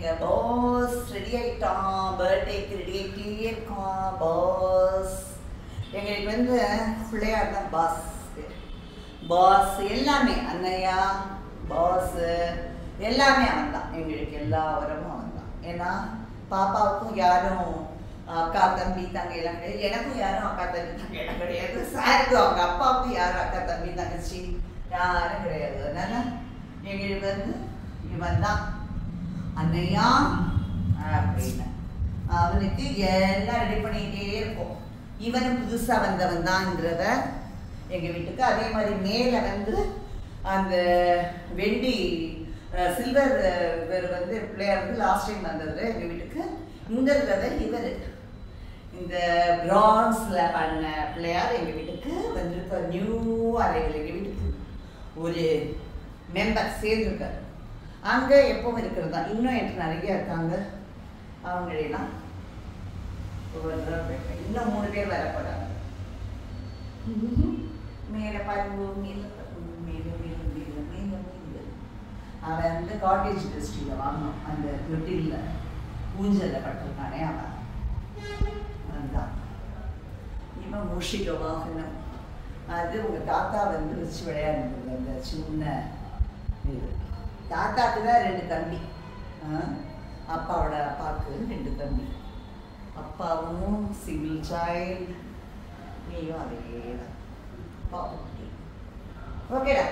எங்க pass ready ஆயிட்டான், பர்த்டேக்கு ரெடி ஆகிட்டே இருக்கான் பாஸ். எங்களுக்கு வந்து பிள்ளையார் தான் பாஸ். பாஸ் எல்லாமே அண்ணையா பாஸ் எல்லாமே அவன் தான். எங்களுக்கு எல்லா வரமும் அவன் தான். ஏன்னா பாப்பாவுக்கும் யாரும் அக்கா தம்பி தங்கை எல்லாம் கிடையாது, எனக்கும் யாரும் அக்கா தம்பி தங்கை எல்லாம் கிடையாது, சாருக்கும் அவங்க அப்பாவுக்கும் யாரும் அக்கா தம்பி தங்கச்சி யாரும் கிடையாது. அதனால எங்களுக்கு வந்து இவன் தான் அண்ணையா அப்படின்னு. அவனுக்கு எல்லாம் ரெடி பண்ணிக்கிட்டே இருக்கும். இவனும் புதுசா வந்தவன் தான்ன்றத எங்க வீட்டுக்கு. அதே மாதிரி மேல வந்து அந்த வெண்டி சில்வர் இவர் வந்து பிள்ளையார் வந்து லாஸ்ட் டைம் வந்தது எங்க வீட்டுக்கு. இங்க இருக்கிறத இவர் இந்த பிரான்ஸ்ல பண்ண பிள்ளையார் எங்க வீட்டுக்கு வந்திருக்க. நியூ அறைகள் எங்க வீட்டுக்கு ஒரு மெம்பர் சேர்ந்துருக்காரு. அங்க எப்பவும் இருக்கிறது தான். இன்னும் எனக்கு நிறைய இருக்காங்க. அவங்களெல்லாம் இன்னும் 3 பேர் வர போறாங்க. மேல பாருங்க, மேல மேல மேல மேல மேல மேல. அவன் வந்து காட்டேஜ் இண்டஸ்ட்ரியில வாங்கணும். அந்த தொட்டில ஊஞ்சல்ல பட்டிருக்கானே அவன் அதுதான். இவன் மூஷிக வாகனம். அது உங்க தாத்தா வந்து வச்சு விளையாடுறது. அந்த சின்ன இது தாத்தாக்கு தான் 2 தம்பி. அப்பாவோட அப்பாவுக்கு 2 தம்பி. அப்பாவும் சிங்கிள் சைல்டு, நீயும் அதே தான். ஓகேடா.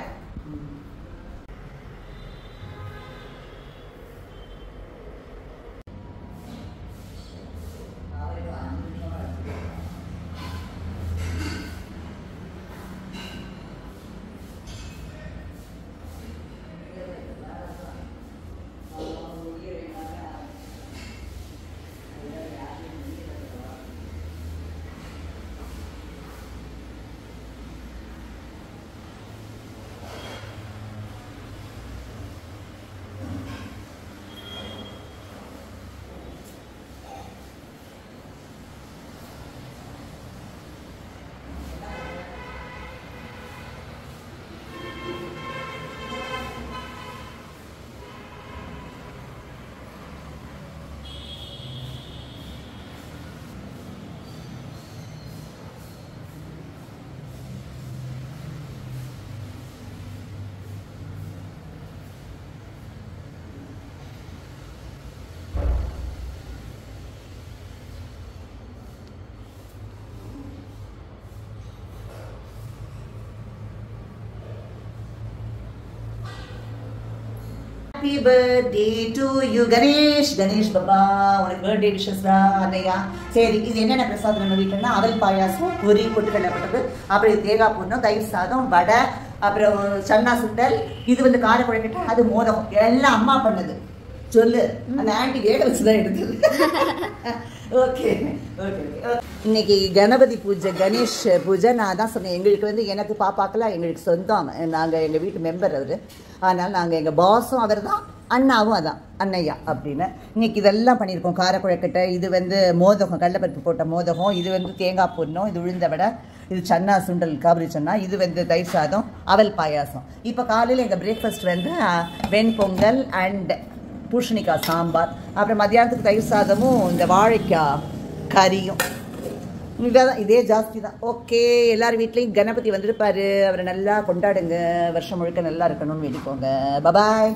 Happy birthday to you Ganesh. Ganesh Baba, உனக்கு பர்த்டே விஷஸ்ரா அண்ணையா. சரி, இது என்னென்ன பிரசாதம் நம்ம வீட்டுன்னா அவல் பாயாசம், பொரி பொட்டுக்கடலைப்பட்டது, அப்புறம் இது தேங்காய் பூர்ணம், தயிர் சாதம், வடை, அப்புறம் சன்னா சுண்டல், இது வந்து கார குழக்கட்டை, அது மோதகம். எல்லாம் அம்மா பண்ணது. சொல்லு, அந்த ஆண்டி வேக வச்சுதான் எடுத்தது. Okay okay. இன்னைக்கு கணபதி பூஜை, கணேஷ் பூஜை. நான் தான் சொன்னேன், எங்களுக்கு வந்து எனக்கு பாப்பாக்கெல்லாம் எங்களுக்கு சொந்தம். நாங்கள் எங்கள் வீட்டு மெம்பர் அவர். அதனால் நாங்கள் எங்கள் பாஸும் அவர் தான், அண்ணாவும் அதான் அண்ணையா அப்படின்னு. இன்னைக்கு இதெல்லாம் பண்ணியிருக்கோம். காரக்குழக்கட்டை, இது வந்து மோதகம், கடலைப்பருப்பு போட்ட மோதகம், இது வந்து தேங்காய் பூர்ணம், இது உளுந்த வடை, இது சன்னா சுண்டல் காபரி சன்னா, இது வந்து தயிர் சாதம், அவல் பாயாசம். இப்போ காலையில் எங்கள் பிரேக்ஃபாஸ்ட் வந்து வெண்பொங்கல் அண்ட் பூசணிக்காய் சாம்பார், அப்புறம் மத்தியானத்துக்கு தயிர் சாதமும் இந்த வாழைக்காய் கறியும். இதான், இதே ஜாஸ்தி தான். ஓகே, எல்லார் வீட்லேயும் கணபதி வந்திருப்பாரு. அவரை நல்லா கொண்டாடுங்க, வருஷம் முழுக்க நல்லா இருக்கணும்னு வேண்டிக்கோங்க. பபாய்.